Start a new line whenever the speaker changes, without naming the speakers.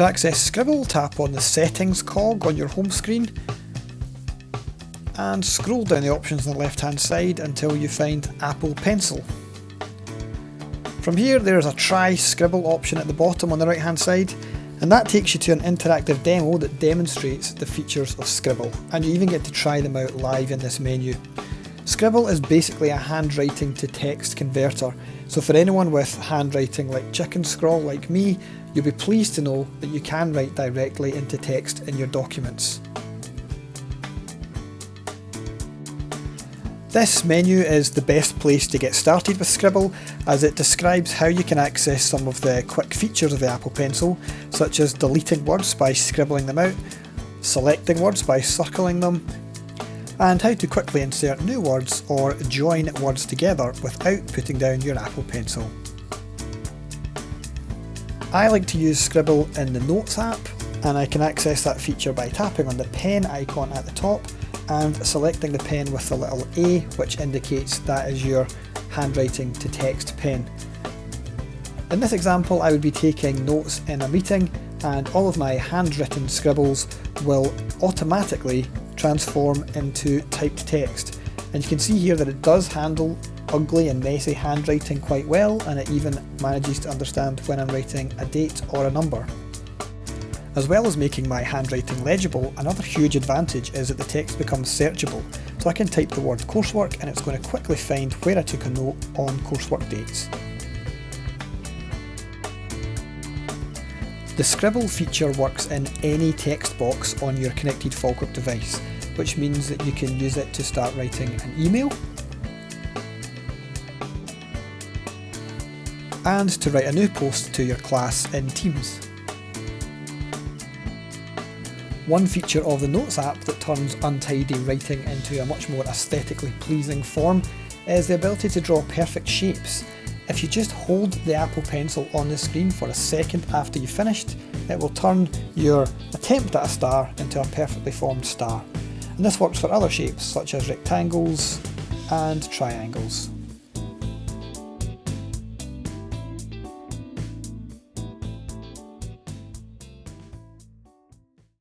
To access Scribble, tap on the Settings cog on your home screen and scroll down the options on the left hand side until you find Apple Pencil. From here there's a Try Scribble option at the bottom on the right hand side, and that takes you to an interactive demo that demonstrates the features of Scribble, and you even get to try them out live in this menu. Scribble is basically a handwriting to text converter, so for anyone with handwriting like chicken scrawl like me, you'll be pleased to know that you can write directly into text in your documents. This menu is the best place to get started with Scribble, as it describes how you can access some of the quick features of the Apple Pencil, such as deleting words by scribbling them out, selecting words by circling them, and how to quickly insert new words or join words together without putting down your Apple Pencil. I like to use Scribble in the Notes app, and I can access that feature by tapping on the pen icon at the top and selecting the pen with the little A, which indicates that is your handwriting to text pen. In this example I would be taking notes in a meeting, and all of my handwritten scribbles will automatically transform into typed text. And you can see here that it does handle ugly and messy handwriting quite well, and it even manages to understand when I'm writing a date or a number. As well as making my handwriting legible, another huge advantage is that the text becomes searchable, so I can type the word coursework and it's going to quickly find where I took a note on coursework dates. The Scribble feature works in any text box on your connected Falkirk device, which means that you can use it to start writing an email, and to write a new post to your class in Teams. One feature of the Notes app that turns untidy writing into a much more aesthetically pleasing form is the ability to draw perfect shapes. If you just hold the Apple Pencil on the screen for a second after you've finished, it will turn your attempt at a star into a perfectly formed star. And this works for other shapes such as rectangles and triangles.